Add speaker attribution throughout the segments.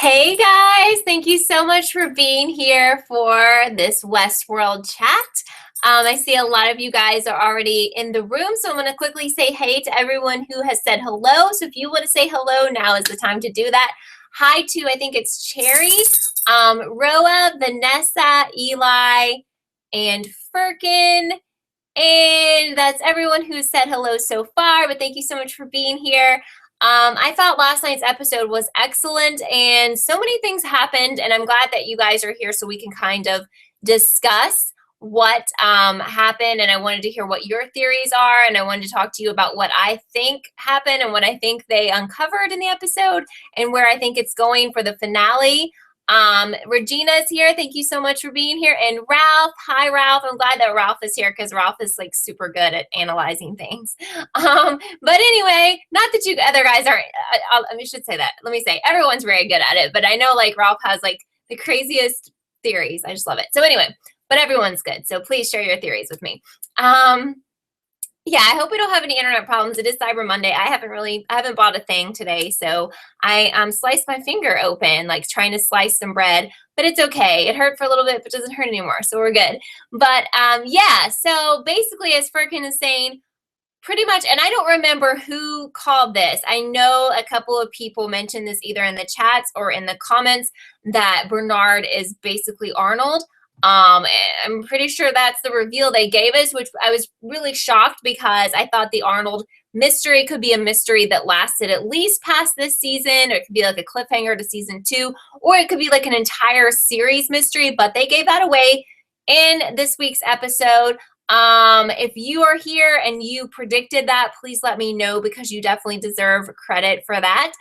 Speaker 1: Hey guys, thank you so much for being here for this WestWorld chat. I see a lot of you guys are already in the room, so I'm going to quickly say hey to everyone who has said hello. So if you want to say hello, now is the time to do that. Hi to, I think it's Cherry, Roa, Vanessa, Eli, and Firkin. And that's everyone who said hello so far, but thank you so much for being here. I thought last night's episode was excellent, and so many things happened, and I'm glad that you guys are here so we can kind of discuss what happened, and I wanted to hear what your theories are, and I wanted to talk to you about what I think happened and what I think they uncovered in the episode and where I think it's going for the finale. Regina's here. Thank you so much for being here. And Ralph, hi Ralph. I'm glad that Ralph is here because Ralph is like super good at analyzing things. But anyway, not that you other guys are, I should say that. Let me say, everyone's very good at it, but I know like Ralph has like the craziest theories. I just love it. So anyway, but everyone's good. So please share your theories with me. Yeah, I hope we don't have any internet problems. It is Cyber Monday. I haven't bought a thing today, so I sliced my finger open, like trying to slice some bread, but it's okay. It hurt for a little bit, but doesn't hurt anymore, so we're good. But yeah, so basically, as Firkin is saying, pretty much, and I don't remember who called this. I know a couple of people mentioned this either in the chats or in the comments that Bernard is basically Arnold. I'm pretty sure that's the reveal they gave us, which I was really shocked because I thought the Arnold mystery could be a mystery that lasted at least past this season, or it could be like a cliffhanger to season 2, or it could be like an entire series mystery, but they gave that away in this week's episode. If you are here and you predicted that, please let me know because you definitely deserve credit for that.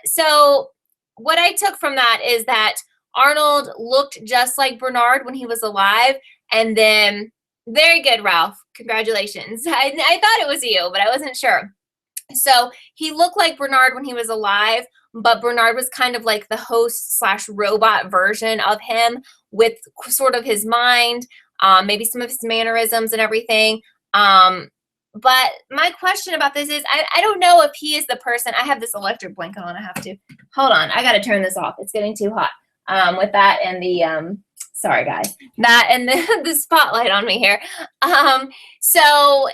Speaker 1: So what I took from that is that Arnold looked just like Bernard when he was alive, and then, very good, Ralph. Congratulations. I thought it was you, but I wasn't sure. So he looked like Bernard when he was alive, but Bernard was kind of like the host slash robot version of him with sort of his mind, maybe some of his mannerisms and everything. But my question about this is, I don't know if he is the person. I have this electric blanket on. I have to. Hold on. I got to turn this off. It's getting too hot. With that and the, sorry guys, that and the spotlight on me here. So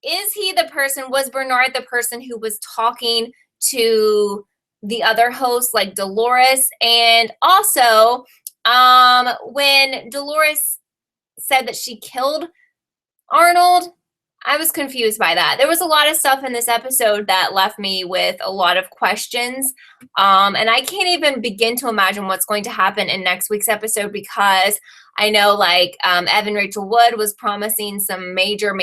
Speaker 1: is he the person, was Bernard the person who was talking to the other hosts like Dolores? And also, when Dolores said that she killed Arnold, I was confused by that. There was a lot of stuff in this episode that left me with a lot of questions. And I can't even begin to imagine what's going to happen in next week's episode because I know like Evan Rachel Wood was promising some major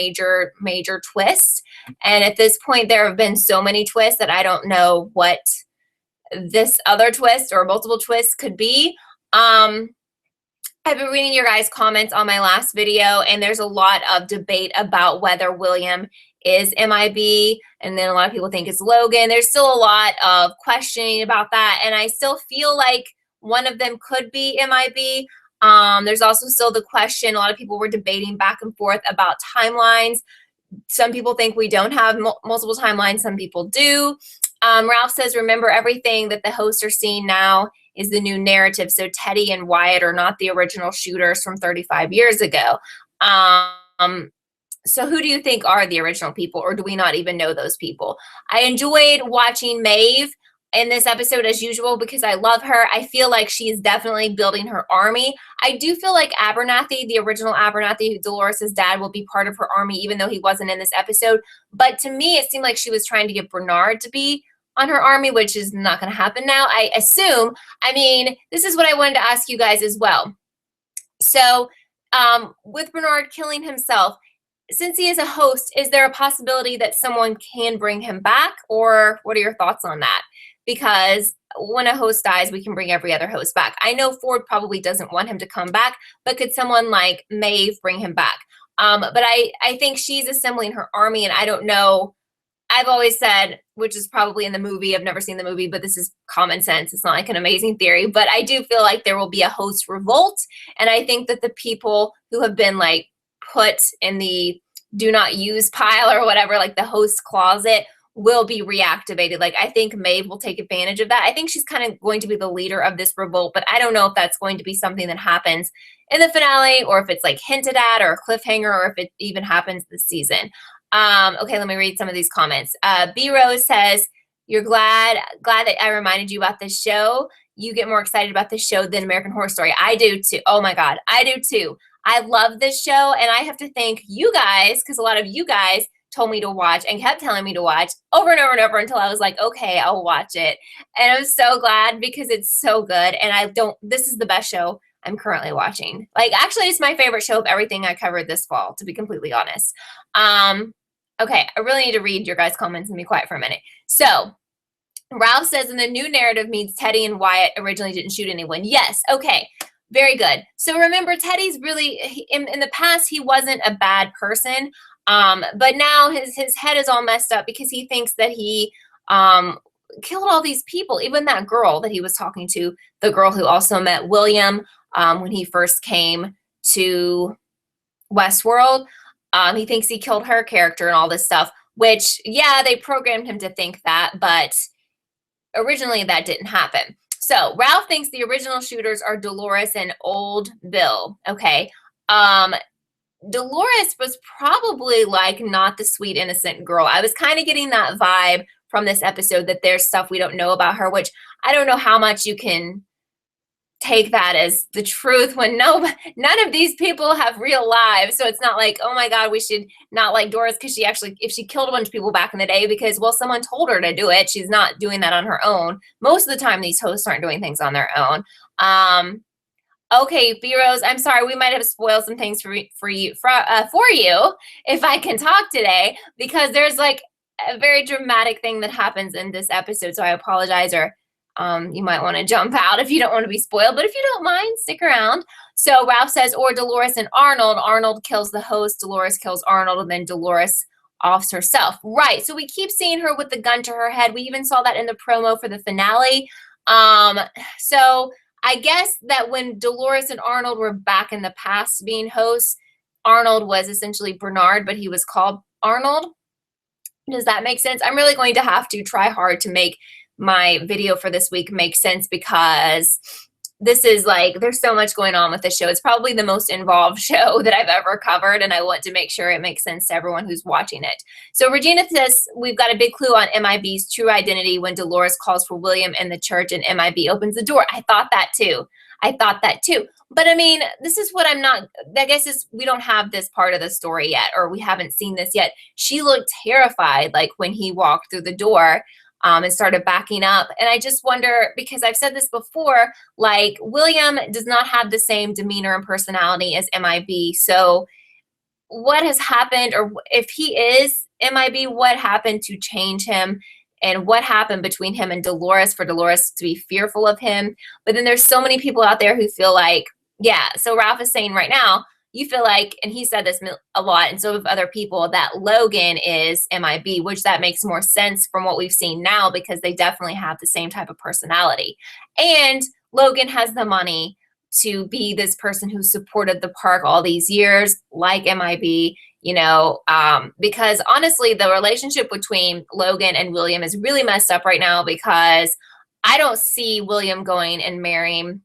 Speaker 1: twists. And at this point, there have been so many twists that I don't know what this other twist or multiple twists could be. I've been reading your guys' comments on my last video, and there's a lot of debate about whether William is MIB, and then a lot of people think it's Logan. There's still a lot of questioning about that, and I still feel like one of them could be MIB. There's also still the question, a lot of people were debating back and forth about timelines. Some people think we don't have multiple timelines. Some people do. Ralph says, remember everything that the hosts are seeing now is the new narrative. So Teddy and Wyatt are not the original shooters from 35 years ago. So who do you think are the original people, or do we not even know those people? I enjoyed watching Maeve in this episode as usual because I love her. I feel like she is definitely building her army. I do feel like Abernathy, the original Abernathy, Dolores' dad, will be part of her army even though he wasn't in this episode. But to me, it seemed like she was trying to get Bernard to be on her army, which is not going to happen now, I assume. I mean, this is what I wanted to ask you guys as well. So with Bernard killing himself, since he is a host, is there a possibility that someone can bring him back, or what are your thoughts on that? Because when a host dies, we can bring every other host back. I know Ford probably doesn't want him to come back, but could someone like Maeve bring him back? But I think she's assembling her army, and I don't know. I've always said, which is probably in the movie, I've never seen the movie, but this is common sense. It's not like an amazing theory, but I do feel like there will be a host revolt. And I think that the people who have been like put in the do not use pile or whatever, like the host closet, will be reactivated. Like, I think Maeve will take advantage of that. I think she's kind of going to be the leader of this revolt, but I don't know if that's going to be something that happens in the finale, or if it's like hinted at or a cliffhanger, or if it even happens this season. Okay, let me read some of these comments. B Rose says, you're glad that I reminded you about this show. You get more excited about this show than American Horror Story. I do too. Oh my God, I do too. I love this show, and I have to thank you guys, because a lot of you guys told me to watch and kept telling me to watch over and over and over until I was like, okay, I'll watch it. And I'm so glad, because it's so good. And this is the best show I'm currently watching. Like, actually, it's my favorite show of everything I covered this fall, to be completely honest. Okay, I really need to read your guys' comments and be quiet for a minute. So, Ralph says, in the new narrative means Teddy and Wyatt originally didn't shoot anyone. Yes, okay, very good. So remember, Teddy's really, in the past, he wasn't a bad person, but now his head is all messed up because he thinks that he killed all these people, even that girl that he was talking to, the girl who also met William when he first came to WestWorld. He thinks he killed her character and all this stuff, which, yeah, they programmed him to think that, but originally that didn't happen. So Ralph thinks the original shooters are Dolores and Old Bill. Okay. Dolores was probably like not the sweet, innocent girl. I was kind of getting that vibe from this episode that there's stuff we don't know about her, which I don't know how much you can take that as the truth when none of these people have real lives. So it's not like, oh my God, we should not like Doris because she actually, if she killed a bunch of people back in the day, because, well, someone told her to do it. She's not doing that on her own. Most of the time, these hosts aren't doing things on their own. Okay, B-Rose, I'm sorry, we might have spoiled some things for you if I can talk today, because there's like a very dramatic thing that happens in this episode. So I apologize, or you might want to jump out if you don't want to be spoiled, but if you don't mind, stick around. So Ralph says, or Dolores and Arnold. Arnold kills the host, Dolores kills Arnold, and then Dolores offs herself. Right, so we keep seeing her with the gun to her head. We even saw that in the promo for the finale. So I guess that when Dolores and Arnold were back in the past being hosts, Arnold was essentially Bernard, but he was called Arnold. Does that make sense? I'm really going to have to try hard to make my video for this week make sense, because this is like, there's so much going on with this show. It's probably the most involved show that I've ever covered, and I want to make sure it makes sense to everyone who's watching it. So Regina says, we've got a big clue on MIB's true identity when Dolores calls for William in the church and MIB opens the door. I thought that too. But I mean, this is what I guess is, we don't have this part of the story yet, or we haven't seen this yet. She looked terrified, like when he walked through the door. And started backing up. And I just wonder, because I've said this before, like, William does not have the same demeanor and personality as MIB. So what has happened, or if he is MIB, what happened to change him? And what happened between him and Dolores for Dolores to be fearful of him? But then there's so many people out there who feel like, yeah, so Ralph is saying right now, you feel like, and he said this a lot, and so have other people, that Logan is MIB, which that makes more sense from what we've seen now, because they definitely have the same type of personality. And Logan has the money to be this person who supported the park all these years, like MIB, you know, because honestly, the relationship between Logan and William is really messed up right now, because I don't see William going and marrying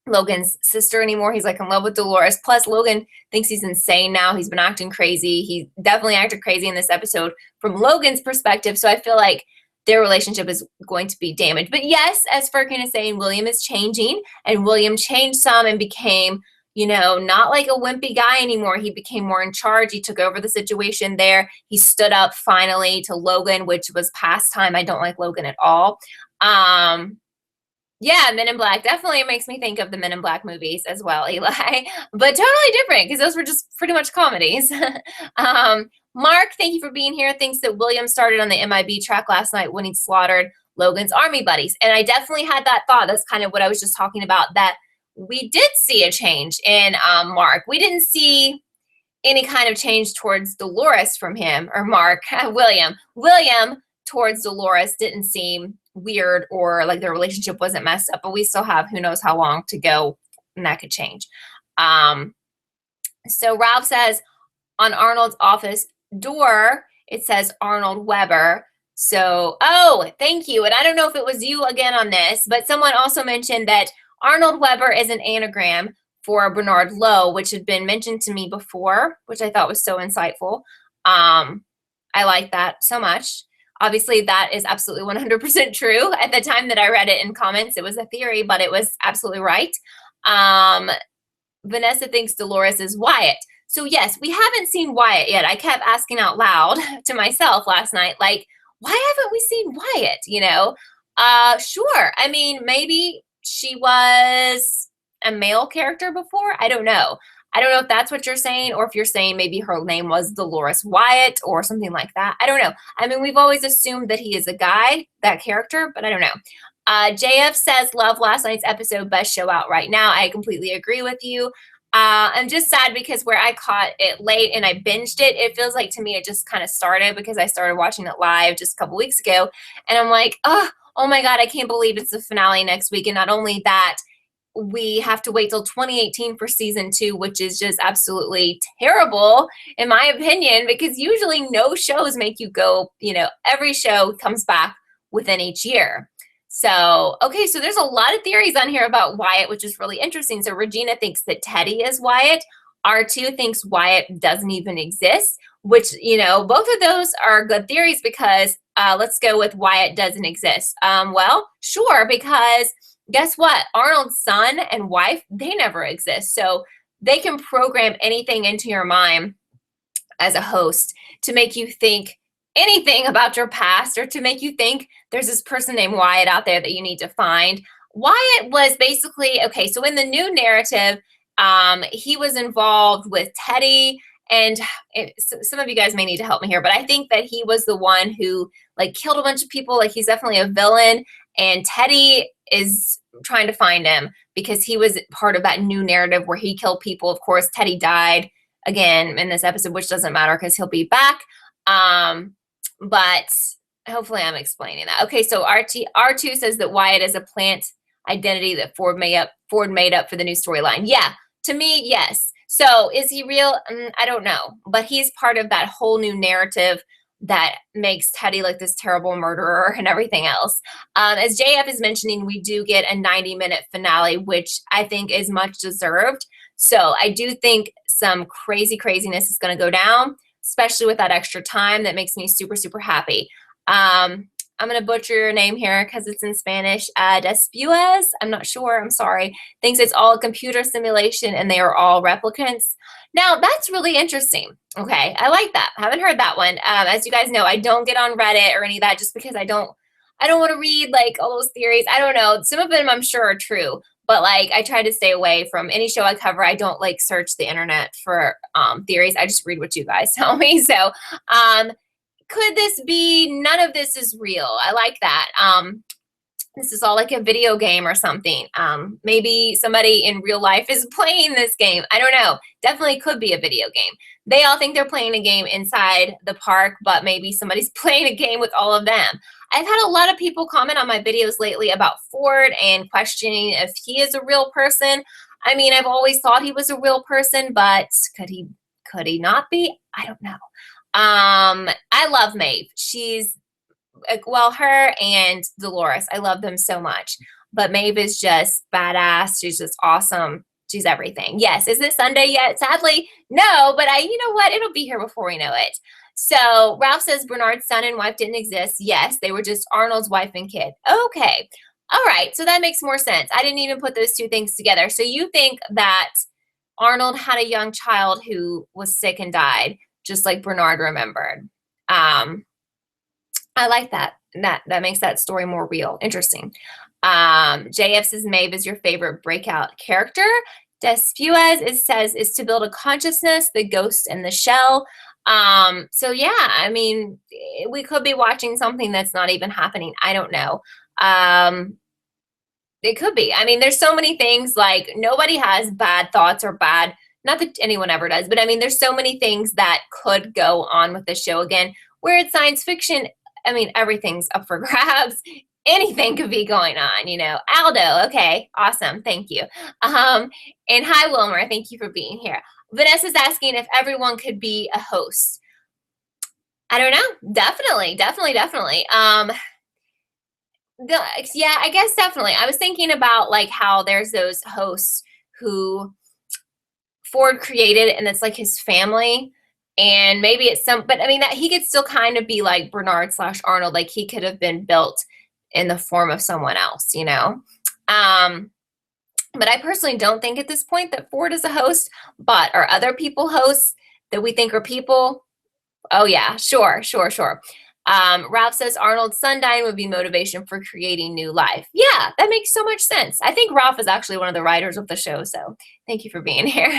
Speaker 1: Logan's sister anymore. He's like in love with Dolores. Plus, Logan thinks he's insane now. He's been acting crazy. He definitely acted crazy in this episode from Logan's perspective. So I feel like their relationship is going to be damaged. But yes, as Furkan is saying, William is changing, and William changed some and became, you know, not like a wimpy guy anymore. He became more in charge. He took over the situation there. He stood up finally to Logan, which was past time. I don't like Logan at all. Yeah, Men in Black. Definitely it makes me think of the Men in Black movies as well, Eli. But totally different, because those were just pretty much comedies. Mark, thank you for being here. Thinks that William started on the MIB track last night when he slaughtered Logan's army buddies. And I definitely had that thought. That's kind of what I was just talking about, that we did see a change in Mark. We didn't see any kind of change towards Dolores from him, or William. William towards Dolores didn't seem weird, or like their relationship wasn't messed up, but we still have who knows how long to go, and that could change. So Ralph says, on Arnold's office door, it says Arnold Weber. So, oh, thank you. And I don't know if it was you again on this, but someone also mentioned that Arnold Weber is an anagram for Bernard Lowe, which had been mentioned to me before, which I thought was so insightful. I like that so much. Obviously, that is absolutely 100% true. At the time that I read it in comments, it was a theory, but it was absolutely right. Vanessa thinks Dolores is Wyatt. So yes, we haven't seen Wyatt yet. I kept asking out loud to myself last night, like, why haven't we seen Wyatt? Sure. I mean, maybe she was a male character before. I don't know. I don't know if that's what you're saying, or if you're saying maybe her name was Dolores Wyatt or something like that. I don't know. I mean, we've always assumed that he is a guy, that character, but I don't know. JF says, love last night's episode, best show out right now. I completely agree with you. I'm just sad because where I caught it late and I binged it, it feels like to me it just kind of started because I started watching it live just a couple weeks ago. And I'm like, oh my God, I can't believe it's the finale next week. And not only that, we have to wait till 2018 for season 2, which is just absolutely terrible, in my opinion, because usually no shows make you go, every show comes back within each year. So, okay, so there's a lot of theories on here about Wyatt, which is really interesting. So Regina thinks that Teddy is Wyatt. R2 thinks Wyatt doesn't even exist, which, both of those are good theories because let's go with Wyatt doesn't exist. Well, sure, because guess what? Arnold's son and wife, they never exist. So they can program anything into your mind as a host to make you think anything about your past or to make you think there's this person named Wyatt out there that you need to find. Wyatt was basically, okay, so in the new narrative, he was involved with Teddy, and some of you guys may need to help me here, but I think that he was the one who killed a bunch of people. He's definitely a villain, and Teddy is trying to find him because he was part of that new narrative where he killed people. Of course, Teddy died again in this episode, which doesn't matter because he'll be back. But hopefully I'm explaining that. Okay, so R2 says that Wyatt is a plant identity that Ford made up for the new storyline. Yeah, to me, yes. So is he real? I don't know. But he's part of that whole new narrative that makes Teddy like this terrible murderer and everything else. As JF is mentioning, we do get a 90-minute finale, which I think is much deserved. So I do think some craziness is going to go down, especially with that extra time. That makes me super, super happy. I'm going to butcher your name here because it's in Spanish. Despues, I'm not sure. I'm sorry. Thinks it's all a computer simulation and they are all replicants. Now, that's really interesting. Okay, I like that. I haven't heard that one. As you guys know, I don't get on Reddit or any of that just because I don't want to read all those theories. I don't know. Some of them I'm sure are true, but I try to stay away from any show I cover. I don't search the internet for theories. I just read what you guys tell me. So, could this be none of this is real? I like that. This is all like a video game or something. Maybe somebody in real life is playing this game. I don't know. Definitely could be a video game. They all think they're playing a game inside the park, but maybe somebody's playing a game with all of them. I've had a lot of people comment on my videos lately about Ford and questioning if he is a real person. I mean, I've always thought he was a real person, but could he not be? I don't know. I love Maeve. She's, well, her and Dolores, I love them so much. But Maeve is just badass. She's just awesome. She's everything. Yes. Is it Sunday yet? Sadly, no. But you know what? It'll be here before we know it. So Ralph says Bernard's son and wife didn't exist. Yes, they were just Arnold's wife and kid. Okay. All right. So that makes more sense. I didn't even put those two things together. So you think that Arnold had a young child who was sick and died, just like Bernard remembered. I like that. That makes that story more real. Interesting. JF says Maeve is your favorite breakout character. Despues says is to build a consciousness, the ghost and the shell. So yeah, I mean, we could be watching something that's not even happening. I don't know. It could be. I mean, there's so many things, nobody has bad thoughts or bad, not that anyone ever does, but I mean, there's so many things that could go on with the show again, where it's science fiction. I mean, everything's up for grabs. Anything could be going on, Aldo, okay, awesome, thank you. And hi, Wilmer, thank you for being here. Vanessa's asking if everyone could be a host. I don't know. Definitely. Yeah, I guess definitely. I was thinking about like how there's those hosts who Ford created and it's like his family. And maybe it's but I mean that he could still kind of be like Bernard slash Arnold, like he could have been built in the form of someone else, you know? Um, but I personally don't think at this point that Ford is a host, but are other people hosts that we think are people? Oh yeah, sure. Ralph says Arnold's sundial would be motivation for creating new life. Yeah, that makes so much sense. I think Ralph is actually one of the writers of the show, so thank you for being here.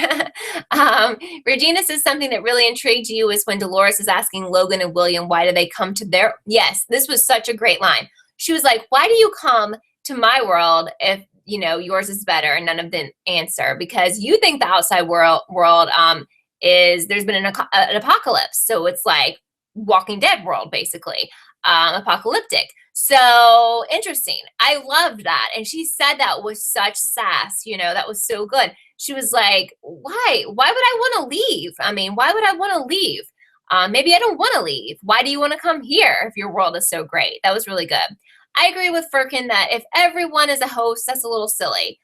Speaker 1: Regina says something that really intrigued you is when Dolores is asking Logan and William why do they come to their. Yes, this was such a great line. She was like, "Why do you come to my world if you know yours is better?" And none of them answer because you think the outside world is there's been an apocalypse, so it's like Walking Dead world, basically, apocalyptic. So interesting. I loved that. And she said that with such sass, you know, that was so good. She was like, why? Why would I want to leave? I mean, why would I want to leave? Maybe I don't want to leave. Why do you want to come here if your world is so great? That was really good. I agree with Firkin that if everyone is a host, that's a little silly.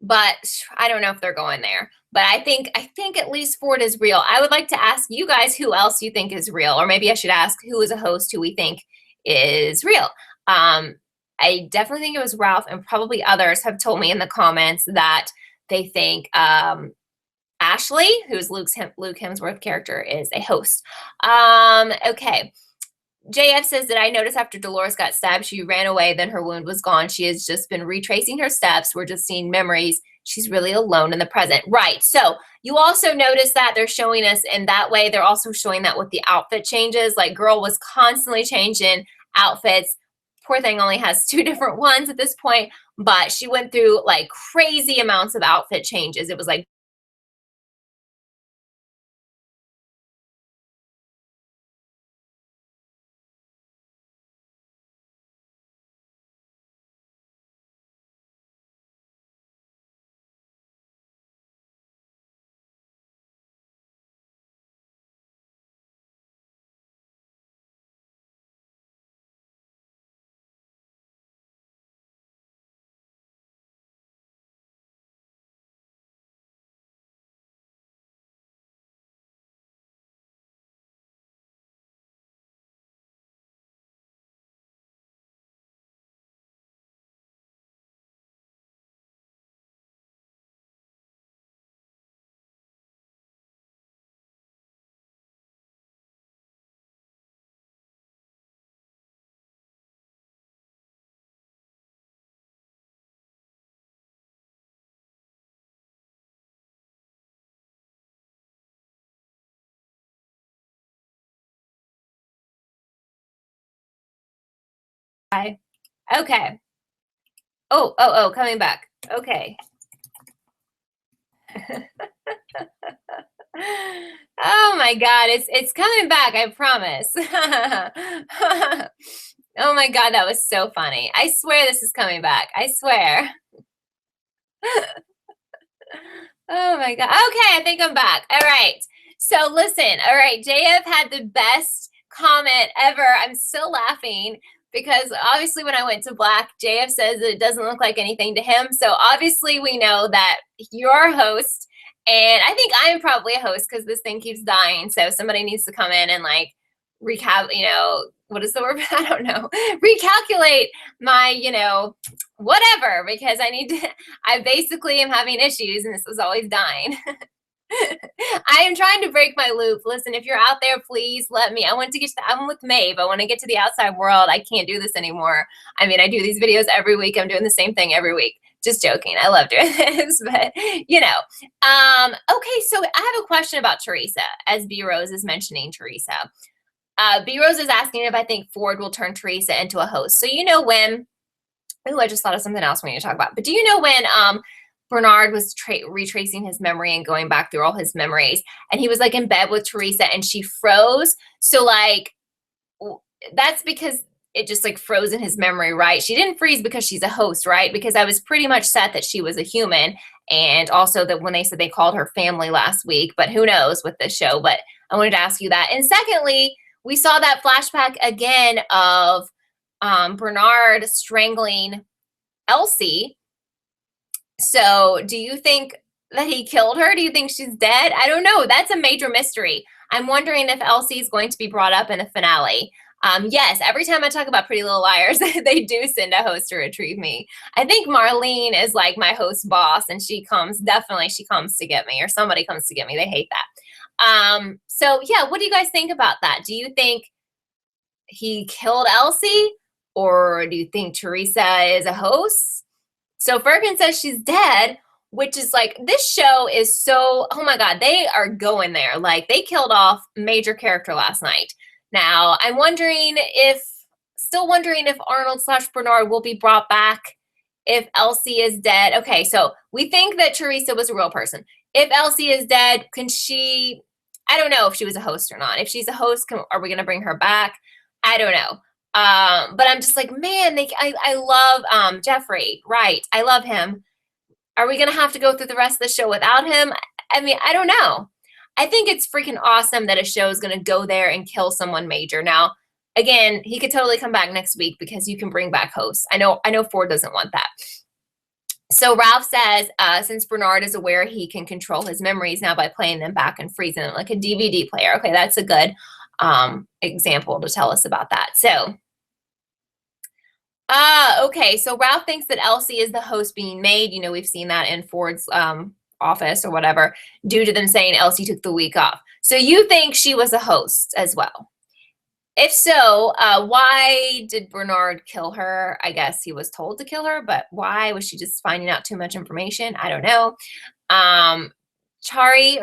Speaker 1: But I don't know if they're going there. But I think at least Ford is real. I would like to ask you guys who else you think is real, or maybe I should ask who is a host who we think is real. I definitely think it was Ralph, and probably others have told me in the comments that they think Ashley, who's Luke Hemsworth character, is a host. Okay. JF says that I noticed after Dolores got stabbed, she ran away, then her wound was gone. She has just been retracing her steps. We're just seeing memories. She's really alone in the present. Right. So you also notice that they're showing us in that way. They're also showing that with the outfit changes. Like girl was constantly changing outfits. Poor thing only has 2 different ones at this point, but she went through like crazy amounts of outfit changes. It was like, okay. Oh, coming back. Okay. Oh my God, it's coming back, I promise. Oh my God, that was so funny. I swear this is coming back. I swear. Oh my God. Okay, I think I'm back. All right. So listen, all right, JF had the best comment ever. I'm still laughing because obviously when I went to black, JF says that it doesn't look like anything to him. So obviously we know that you're a host, and I think I'm probably a host because this thing keeps dying. So somebody needs to come in and like recap, you know, what is the word? I don't know. Recalculate my, you know, whatever, because I need to, I basically am having issues and this is always dying. I am trying to break my loop. Listen, if you're out there, please let me. I want to get to I'm with Maeve. I want to get to the outside world. I can't do this anymore. I mean, I do these videos every week. I'm doing the same thing every week. Just joking. I love doing this, but you know. Okay, so I have a question about Theresa, as B Rose is mentioning Theresa. B Rose is asking if I think Ford will turn Theresa into a host. So you know when, oh, I just thought of something else we need to talk about. But do you know when Bernard was retracing his memory and going back through all his memories, and he was like in bed with Theresa and she froze? So like, that's because it just like froze in his memory, right? She didn't freeze because she's a host, right? Because I was pretty much set that she was a human. And also that when they said they called her family last week, but who knows with this show. But I wanted to ask you that. And secondly, we saw that flashback again of Bernard strangling Elsie. So do you think that he killed her? Do you think she's dead? I don't know. That's a major mystery. I'm wondering if Elsie is going to be brought up in the finale. Yes, every time I talk about Pretty Little Liars, they do send a host to retrieve me. I think Marlene is like my host boss, and she comes to get me, or somebody comes to get me. They hate that. So yeah, what do you guys think about that? Do you think he killed Elsie, or do you think Theresa is a host? So Fergan says she's dead, which is like, this show is so, oh my God, they are going there. Like, they killed off major character last night. Now, I'm still wondering if Arnold/Bernard will be brought back if Elsie is dead. Okay, so we think that Theresa was a real person. If Elsie is dead, I don't know if she was a host or not. If she's a host, are we going to bring her back? I don't know. But I'm just like, man, I love Jeffrey, right? I love him. Are we going to have to go through the rest of the show without him? I mean, I don't know. I think it's freaking awesome that a show is going to go there and kill someone major. Now, again, he could totally come back next week because you can bring back hosts. I know Ford doesn't want that. So Ralph says, since Bernard is aware, he can control his memories now by playing them back and freezing them like a DVD player. Okay, that's a good example to tell us about that. So, okay, so Ralph thinks that Elsie is the host being made. You know, we've seen that in Ford's office or whatever, due to them saying Elsie took the week off. So you think she was a host as well? If so, why did Bernard kill her? I guess he was told to kill her, but why? Was she just finding out too much information? I don't know. Cherry,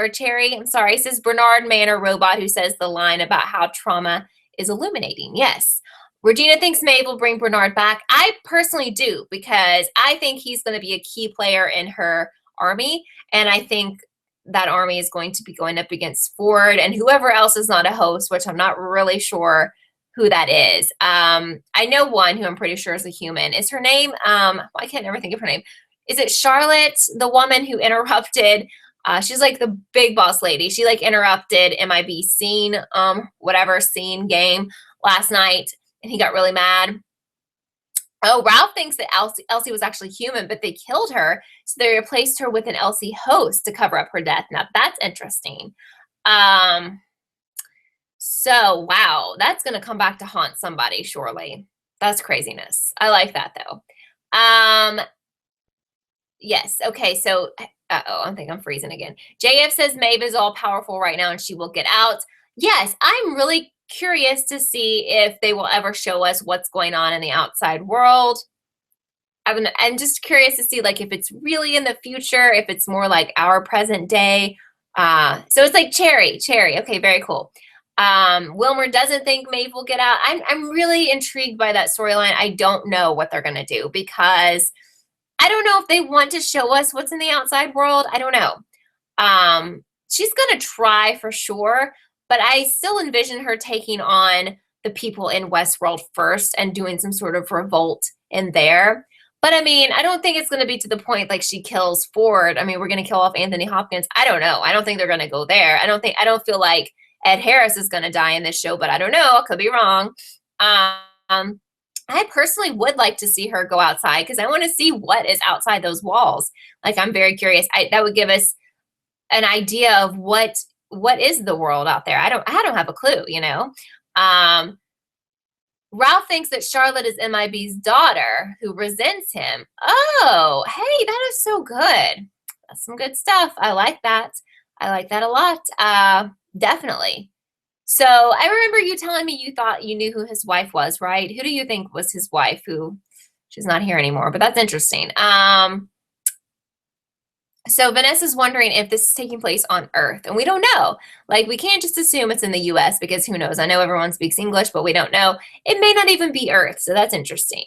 Speaker 1: I'm sorry, says Bernard, man or robot, who says the line about how trauma is illuminating. Yes. Regina thinks Maeve will bring Bernard back. I personally do, because I think he's going to be a key player in her army, and I think that army is going to be going up against Ford and whoever else is not a host, which I'm not really sure who that is. I know one who I'm pretty sure is a human. Is her name, I can't never think of her name. Is it Charlotte, the woman who interrupted? She's like the big boss lady. She like interrupted MIB scene, whatever scene game last night, and he got really mad. Oh, Ralph thinks that Elsie was actually human, but they killed her, so they replaced her with an Elsie host to cover up her death. Now, that's interesting. So, wow, that's going to come back to haunt somebody, surely. That's craziness. I like that, though. Yes, okay, so, I think I'm freezing again. JF says Maeve is all-powerful right now, and she will get out. Yes, I'm really curious to see if they will ever show us what's going on in the outside world. I'm just curious to see, like, if it's really in the future, if it's more like our present day. So it's like Cherry. Okay, very cool. Wilmer doesn't think Maeve will get out. I'm really intrigued by that storyline. I don't know what they're going to do, because I don't know if they want to show us what's in the outside world. I don't know. She's going to try for sure, but I still envision her taking on the people in WestWorld first and doing some sort of revolt in there. But I mean, I don't think it's going to be to the point like she kills Ford. I mean, we're going to kill off Anthony Hopkins. I don't know. I don't think they're going to go there. I don't feel like Ed Harris is going to die in this show, but I don't know. I could be wrong. I personally would like to see her go outside, because I want to see what is outside those walls. Like, I'm very curious. That would give us an idea of what is the world out there. I don't have a clue, you know. Ralph thinks that Charlotte is MIB's daughter who resents him. Oh, hey, that is so good. That's some good stuff. I like that. I like that a lot. Definitely. So I remember you telling me you thought you knew who his wife was, right? Who do you think was his wife? Who, she's not here anymore, but that's interesting. So Vanessa's wondering if this is taking place on Earth, and we don't know. Like, we can't just assume it's in the US, because who knows? I know everyone speaks English, but we don't know. It may not even be Earth, so that's interesting.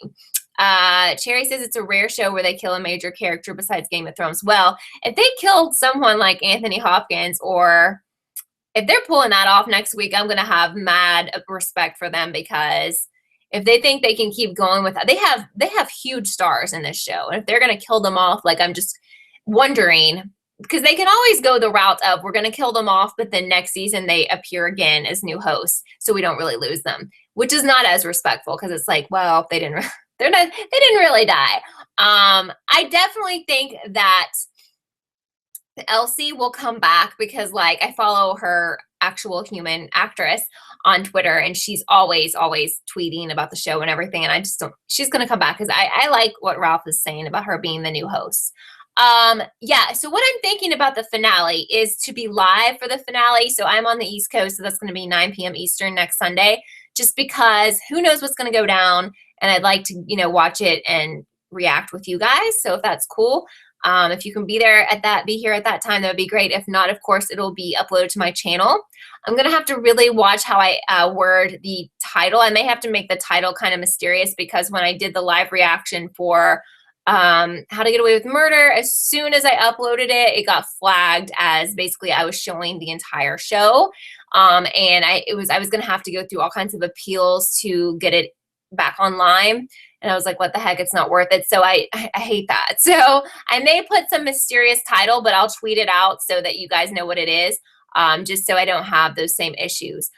Speaker 1: Cherry says it's a rare show where they kill a major character besides Game of Thrones. Well, if they killed someone like Anthony Hopkins, or if they're pulling that off next week, I'm going to have mad respect for them, because if they think they can keep going with that, they have huge stars in this show. And if they're going to kill them off, like, I'm just wondering, because they can always go the route of we're going to kill them off, but then next season they appear again as new hosts, so we don't really lose them, which is not as respectful because it's like, well, they didn't really die. I definitely think that Elsie will come back because, like, I follow her actual human actress on Twitter, and she's always tweeting about the show and everything, and I just don't, she's gonna come back because I like what Ralph is saying about her being the new host. Yeah, so what I'm thinking about the finale is to be live for the finale. So I'm on the East Coast, so that's going to be 9 p.m. Eastern next Sunday, just because who knows what's going to go down, and I'd like to, watch it and react with you guys. So if that's cool, if you can be here at that time, that would be great. If not, of course, it'll be uploaded to my channel. I'm going to have to really watch how I word the title. I may have to make the title kind of mysterious because when I did the live reaction for How to Get Away with Murder, as soon as I uploaded it, it got flagged as basically I was showing the entire show. And I was going to have to go through all kinds of appeals to get it back online. And I was like, what the heck? It's not worth it. So I hate that. So I may put some mysterious title, but I'll tweet it out so that you guys know what it is, just so I don't have those same issues.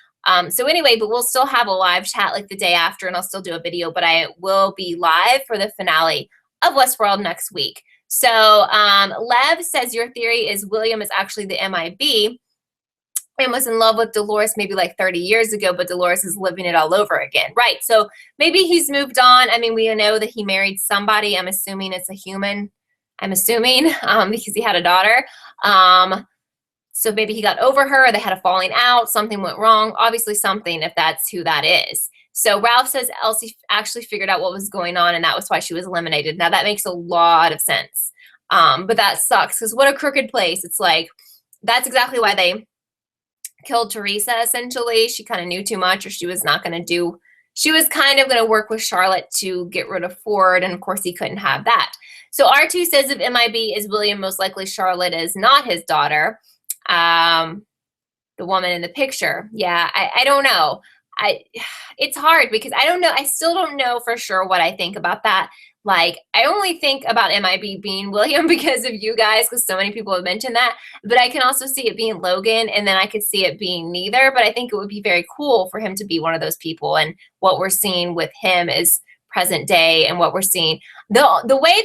Speaker 1: So anyway, but we'll still have a live chat like the day after, and I'll still do a video, but I will be live for the finale of WestWorld next week. So Lev says your theory is William is actually the MIB and was in love with Dolores maybe like 30 years ago, but Dolores is living it all over again. Right, so maybe he's moved on. I mean, we know that he married somebody. I'm assuming it's a human. I'm assuming because he had a daughter. So maybe he got over her, they had a falling out, something went wrong, obviously something, if that's who that is. So Ralph says Elsie actually figured out what was going on, and that was why she was eliminated. Now that makes a lot of sense. But that sucks, because what a crooked place. It's like, that's exactly why they killed Theresa, essentially. She kind of knew too much, or she was kind of going to work with Charlotte to get rid of Ford, and of course he couldn't have that. So R2 says if MIB is William, most likely Charlotte is not his daughter. The woman in the picture. Yeah, I don't know. It's hard because I don't know. I still don't know for sure what I think about that. Like, I only think about MIB being William because of you guys, because so many people have mentioned that. But I can also see it being Logan, and then I could see it being neither. But I think it would be very cool for him to be one of those people. And what we're seeing with him is present day, and what we're seeing. The way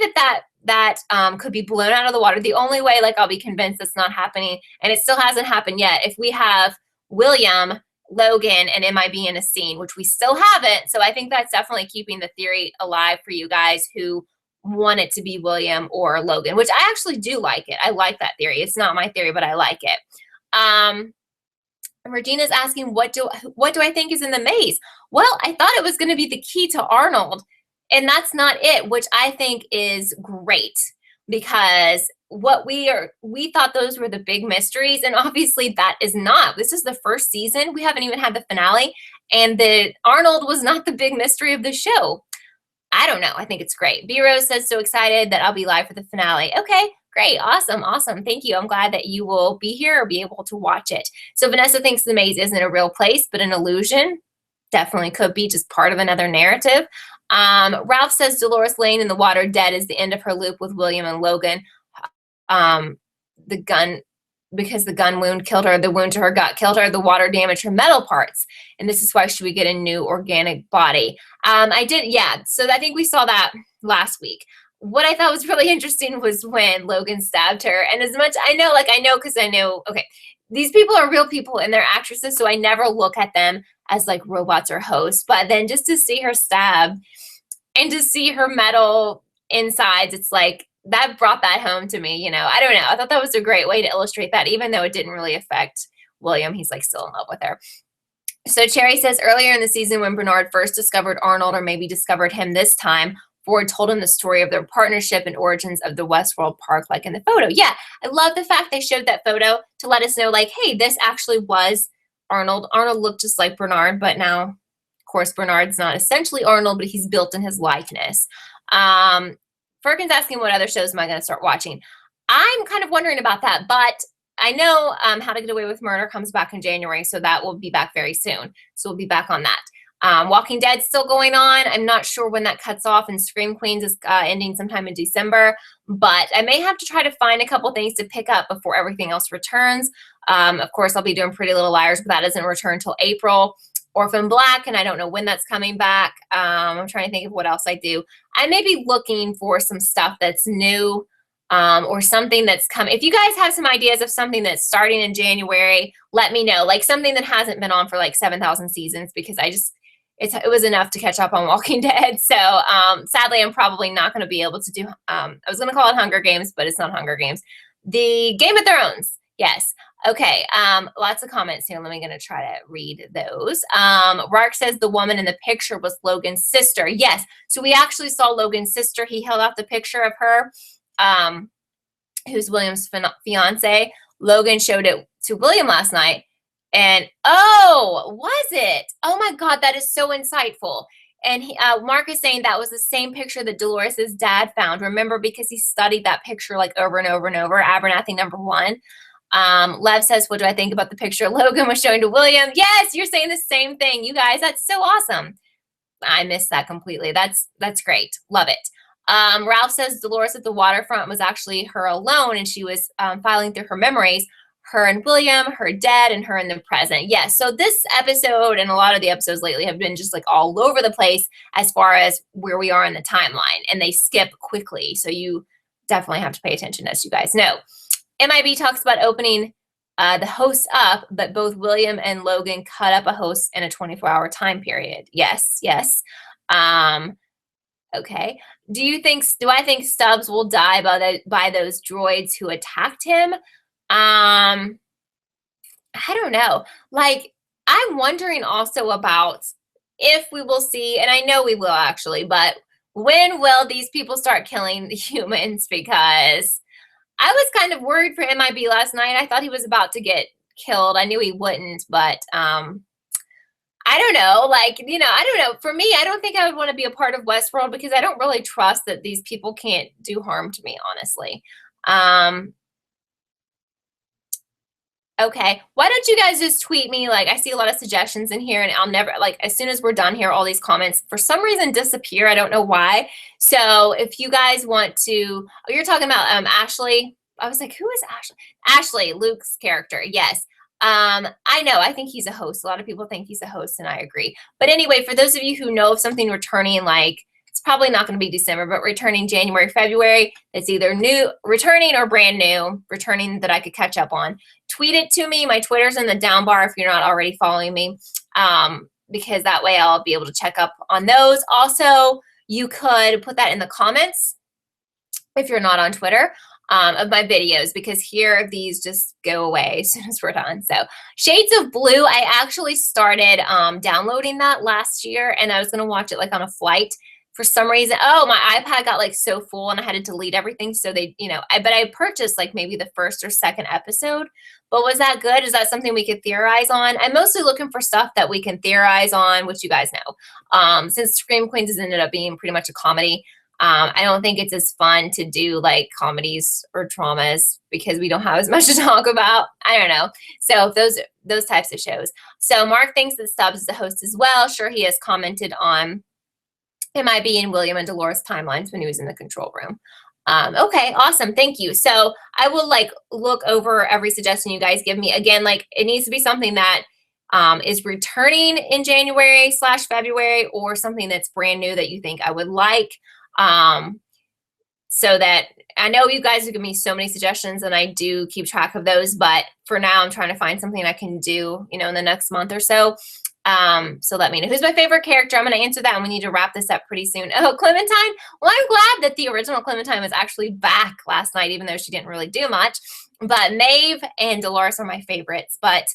Speaker 1: that could be blown out of the water, the only way, like, I'll be convinced it's not happening, and it still hasn't happened yet, if we have William, Logan, and MIB in a scene, which we still haven't. So I think that's definitely keeping the theory alive for you guys who want it to be William or Logan, which I actually do like it. I like that theory. It's not my theory, but I like it. Regina's asking, what do I think is in the maze? Well, I thought it was going to be the key to Arnold, and that's not it, which I think is great, because we thought those were the big mysteries, and obviously that is not. This is the first season. We haven't even had the finale, and the Arnold was not the big mystery of the show. I don't know. I think it's great. B Rose says, so excited that I'll be live for the finale. Okay, great. Awesome. Thank you. I'm glad that you will be here or be able to watch it. So Vanessa thinks the maze isn't a real place, but an illusion. Definitely could be just part of another narrative. Ralph says Dolores Lane in the water dead is the end of her loop with William and Logan. Because the gun wound killed her, the wound to her gut killed her, the water damaged her metal parts, and this is why she would get a new organic body. So I think we saw that last week. What I thought was really interesting was when Logan stabbed her, and as much I know, okay, these people are real people and they're actresses, so I never look at them as like robots or hosts, but then just to see her stabbed and to see her metal insides, it's like, that brought that home to me, I don't know. I thought that was a great way to illustrate that, even though it didn't really affect William. He's like still in love with her. So Cherry says earlier in the season when Bernard first discovered Arnold, or maybe discovered him this time, Ford told him the story of their partnership and origins of the WestWorld park, like in the photo. Yeah, I love the fact they showed that photo to let us know, like, hey, this actually was Arnold. Arnold looked just like Bernard, but now, of course, Bernard's not essentially Arnold, but he's built in his likeness. Fergin's asking what other shows am I going to start watching. I'm kind of wondering about that, but I know How to Get Away with Murder comes back in January, so that will be back very soon. So we'll be back on that. Walking Dead still going on. I'm not sure when that cuts off, and Scream Queens is ending sometime in December, but I may have to try to find a couple things to pick up before everything else returns. Of course, I'll be doing Pretty Little Liars, but that doesn't return until April. Orphan Black, and I don't know when that's coming back. I'm trying to think of what else I do. I may be looking for some stuff that's new, or something that's coming. If you guys have some ideas of something that's starting in January, let me know. Like something that hasn't been on for like 7,000 seasons, because it was enough to catch up on Walking Dead. So sadly, I'm probably not going to be able to do, I was going to call it Hunger Games, but it's not Hunger Games. The Game of Thrones. Yes. Okay. Lots of comments here. Let me gonna try to read those. Mark says the woman in the picture was Logan's sister. Yes. So we actually saw Logan's sister. He held out the picture of her, who's William's fiance. Logan showed it to William last night. And oh, was it? Oh my God, that is so insightful. And Mark is saying that was the same picture that Dolores' dad found. Remember, because he studied that picture like over and over and over. Abernathy #1. Lev says, what do I think about the picture Logan was showing to William? Yes, you're saying the same thing. You guys, that's so awesome. I missed that completely. That's great. Love it. Ralph says Dolores at the waterfront was actually her alone, and she was filing through her memories. Her and William, her dead, and her in the present. Yes, so this episode and a lot of the episodes lately have been just like all over the place as far as where we are in the timeline, and they skip quickly. So you definitely have to pay attention, as you guys know. MIB talks about opening the hosts up, but both William and Logan cut up a host in a 24-hour time period. Yes, yes. Okay. Do I think Stubbs will die by those droids who attacked him? I don't know. Like, I'm wondering also about if we will see, and I know we will actually, but when will these people start killing the humans? Because I was kind of worried for MIB last night. I thought he was about to get killed. I knew he wouldn't, but I don't know. Like, you know, I don't know. For me, I don't think I would want to be a part of WestWorld, because I don't really trust that these people can't do harm to me, honestly. Okay, why don't you guys just tweet me? Like, I see a lot of suggestions in here, and I'll never, like, as soon as we're done here, all these comments for some reason disappear. I don't know why. So if you guys want to, oh, you're talking about Ashley. I was like, who is Ashley? Ashley, Luke's character. Yes. I know, I think he's a host. A lot of people think he's a host, and I agree. But anyway, for those of you who know of something returning, like, it's probably not going to be December, but returning January, February, it's either new, returning, or brand new, returning that I could catch up on. Tweet it to me. My Twitter's in the down bar if you're not already following me, because that way I'll be able to check up on those. Also, you could put that in the comments if you're not on Twitter, of my videos, because here these just go away as soon as we're done. So Shades of Blue, I actually started downloading that last year, and I was going to watch it like on a flight. For some reason, oh, my iPad got like so full and I had to delete everything. So they, you know, but I purchased like maybe the first or second episode. But was that good? Is that something we could theorize on? I'm mostly looking for stuff that we can theorize on, which you guys know. Since Scream Queens has ended up being pretty much a comedy, I don't think it's as fun to do like comedies or dramas, because we don't have as much to talk about. I don't know. So those types of shows. So Mark thinks that Stubbs is a host as well. Sure, he has commented on MIB and William and Dolores timelines when he was in the control room. Okay, awesome. Thank you. So I will like look over every suggestion you guys give me. Again, like, it needs to be something that is returning in January/February, or something that's brand new that you think I would like. So that I know you guys have given me so many suggestions, and I do keep track of those, but for now I'm trying to find something I can do, you know, in the next month or so. So let me know. Who's my favorite character? I'm going to answer that, and we need to wrap this up pretty soon. Oh, Clementine. Well, I'm glad that the original Clementine was actually back last night, even though she didn't really do much. But Maeve and Dolores are my favorites. But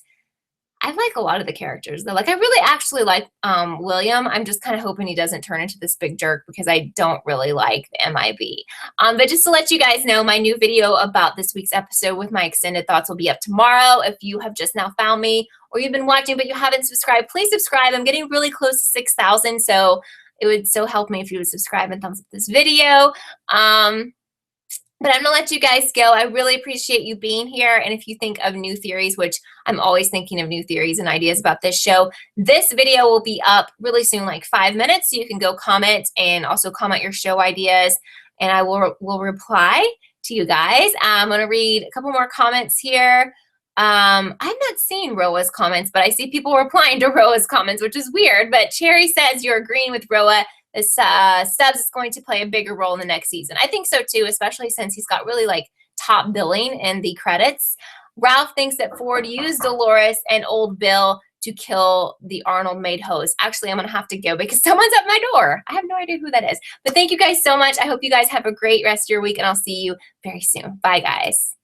Speaker 1: I like a lot of the characters though. Like, I really actually like William. I'm just kind of hoping he doesn't turn into this big jerk, because I don't really like the MIB. But just to let you guys know, my new video about this week's episode with my extended thoughts will be up tomorrow. If you have just now found me, or you've been watching but you haven't subscribed, please subscribe. I'm getting really close to 6,000, so it would so help me if you would subscribe and thumbs up this video. But I'm gonna let you guys go. I really appreciate you being here. And if you think of new theories, which I'm always thinking of new theories and ideas about this show, this video will be up really soon, like 5 minutes. So you can go comment and also comment your show ideas, and I will reply to you guys. I'm gonna read a couple more comments here. I'm not seeing Roa's comments, but I see people replying to Roa's comments, which is weird. But Cherry says you're agreeing with Roa. Stubbs is going to play a bigger role in the next season. I think so too, especially since he's got really like top billing in the credits. Ralph thinks that Ford used Dolores and Old Bill to kill the Arnold made host. Actually, I'm gonna have to go because someone's at my door. I have no idea who that is. But thank you guys so much. I hope you guys have a great rest of your week, and I'll see you very soon. Bye, guys.